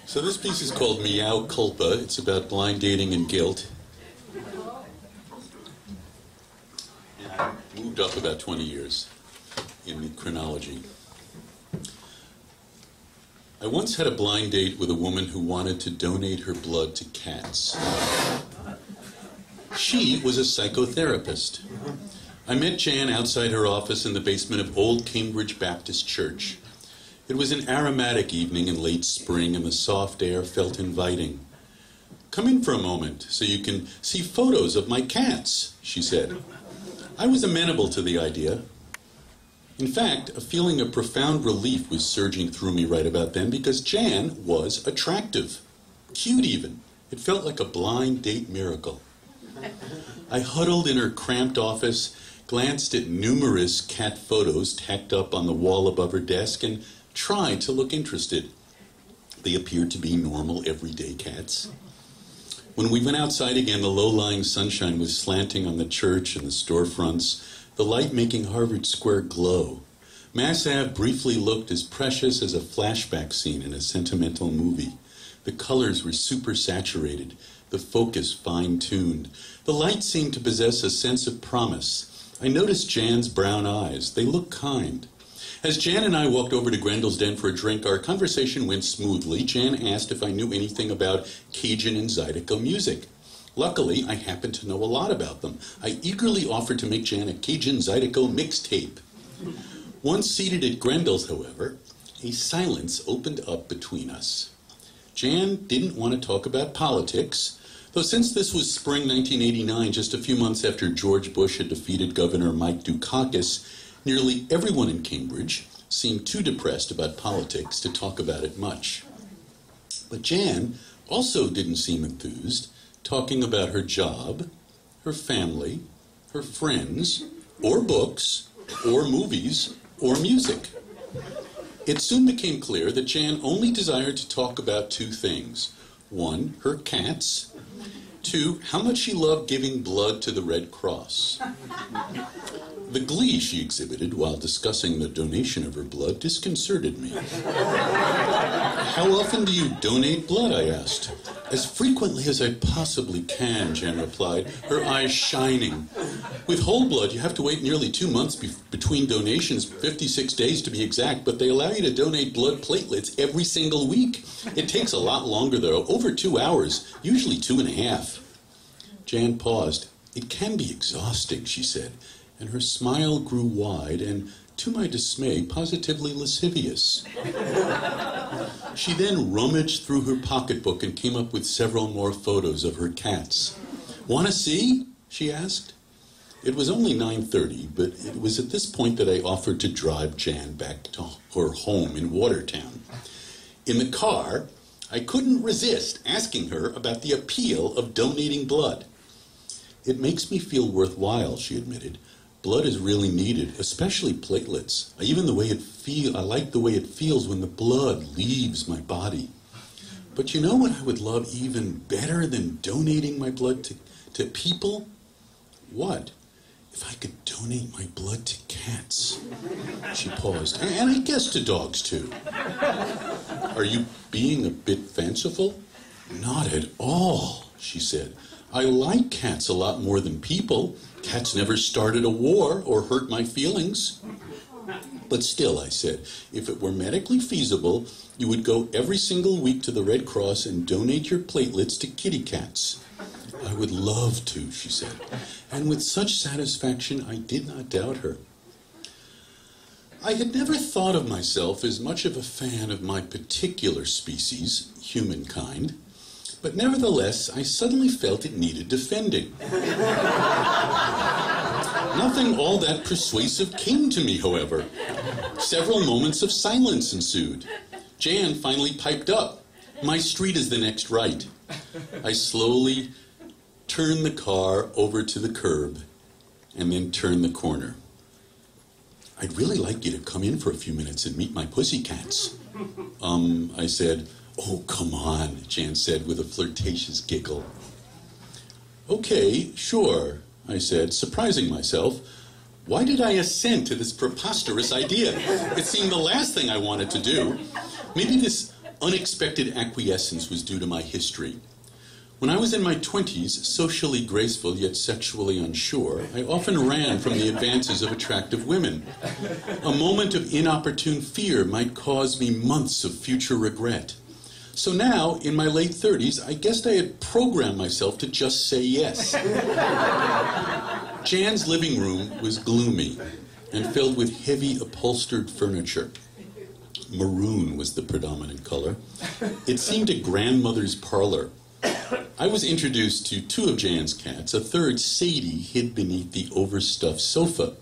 So this piece is called Meow Culpa. It's about blind dating and guilt. And I moved up about 20 years in the chronology. I once had a blind date with a woman who wanted to donate her blood to cats. She was a psychotherapist. I met Jan outside her office in the basement of Old Cambridge Baptist Church. It was an aromatic evening in late spring, and the soft air felt inviting. "Come in for a moment so you can see photos of my cats," she said. I was amenable to the idea. In fact, a feeling of profound relief was surging through me right about then, because Jan was attractive. Cute even. It felt like a blind date miracle. I huddled in her cramped office, glanced at numerous cat photos tacked up on the wall above her desk, and tried to look interested. They appeared to be normal, everyday cats. When we went outside again, the low-lying sunshine was slanting on the church and the storefronts, the light making Harvard Square glow. Mass Ave briefly looked as precious as a flashback scene in a sentimental movie. The colors were super-saturated, the focus fine-tuned. The light seemed to possess a sense of promise. I noticed Jan's brown eyes. They looked kind. As Jan and I walked over to Grendel's Den for a drink, our conversation went smoothly. Jan asked if I knew anything about Cajun and Zydeco music. Luckily, I happened to know a lot about them. I eagerly offered to make Jan a Cajun Zydeco mixtape. Once seated at Grendel's, however, a silence opened up between us. Jan didn't want to talk about politics, though since this was spring 1989, just a few months after George Bush had defeated Governor Mike Dukakis, nearly everyone in Cambridge seemed too depressed about politics to talk about it much. But Jan also didn't seem enthused, talking about her job, her family, her friends, or books, or movies, or music. It soon became clear that Jan only desired to talk about two things. One, her cats. Two, how much she loved giving blood to the Red Cross. The glee she exhibited while discussing the donation of her blood disconcerted me. "How often do you donate blood?" I asked. "As frequently as I possibly can," Jan replied, her eyes shining. "With whole blood, you have to wait nearly 2 months between donations, 56 days to be exact, but they allow you to donate blood platelets every single week. It takes a lot longer, though, over 2 hours, usually 2.5. Jan paused. "It can be exhausting," she said, and her smile grew wide and, to my dismay, positively lascivious. She then rummaged through her pocketbook and came up with several more photos of her cats. "Want to see?" she asked. It was only 9:30, but it was at this point that I offered to drive Jan back to her home in Watertown. In the car, I couldn't resist asking her about the appeal of donating blood. "It makes me feel worthwhile," she admitted. "Blood is really needed, especially platelets. I like the way it feels when the blood leaves my body. But you know what I would love even better than donating my blood to people? What? If I could donate my blood to cats." She paused. "And I guess to dogs, too." "Are you being a bit fanciful?" "Not at all," she said. "I like cats a lot more than people. Cats never started a war or hurt my feelings." "But still," I said, "if it were medically feasible, you would go every single week to the Red Cross and donate your platelets to kitty cats." "I would love to," she said. And with such satisfaction, I did not doubt her. I had never thought of myself as much of a fan of my particular species, humankind, but nevertheless, I suddenly felt it needed defending. Nothing all that persuasive came to me, however. Several moments of silence ensued. Jan finally piped up. "My street is the next right." I slowly turned the car over to the curb and then turned the corner. "I'd really like you to come in for a few minutes and meet my pussycats." I said. "Oh, come on," Jan said with a flirtatious giggle. "Okay, sure," I said, surprising myself. Why did I assent to this preposterous idea? It seemed the last thing I wanted to do. Maybe this unexpected acquiescence was due to my history. When I was in my 20s, socially graceful yet sexually unsure, I often ran from the advances of attractive women. A moment of inopportune fear might cause me months of future regret. So now, in my late 30s, I guessed I had programmed myself to just say yes. Jan's living room was gloomy and filled with heavy upholstered furniture. Maroon was the predominant color. It seemed a grandmother's parlor. I was introduced to two of Jan's cats. A third, Sadie, hid beneath the overstuffed sofa.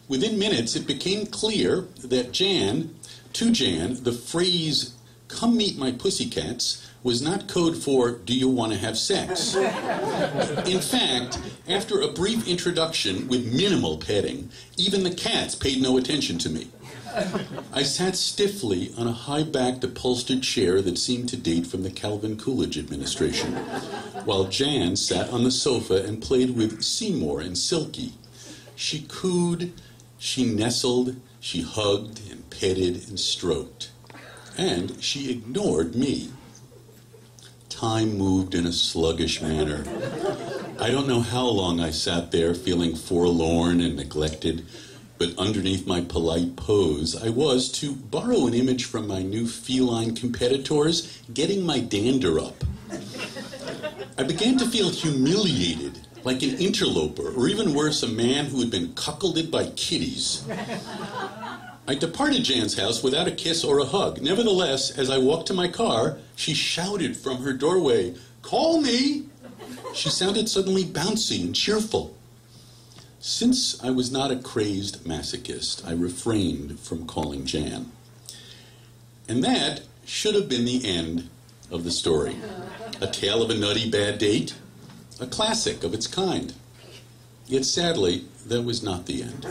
Within minutes, it became clear that to Jan, the phrase, "Come meet my pussycats," was not code for, "Do you want to have sex?" In fact, after a brief introduction with minimal petting, even the cats paid no attention to me. I sat stiffly on a high-backed upholstered chair that seemed to date from the Calvin Coolidge administration, while Jan sat on the sofa and played with Seymour and Silky. She cooed, she nestled, she hugged and petted and stroked. And she ignored me. Time moved in a sluggish manner. I don't know how long I sat there feeling forlorn and neglected, but underneath my polite pose, I was, to borrow an image from my new feline competitors, getting my dander up. I began to feel humiliated, like an interloper, or even worse, a man who had been cuckolded by kitties. I departed Jan's house without a kiss or a hug. Nevertheless, as I walked to my car, she shouted from her doorway, "Call me!" She sounded suddenly bouncy and cheerful. Since I was not a crazed masochist, I refrained from calling Jan. And that should have been the end of the story. A tale of a nutty bad date, a classic of its kind. Yet sadly, that was not the end.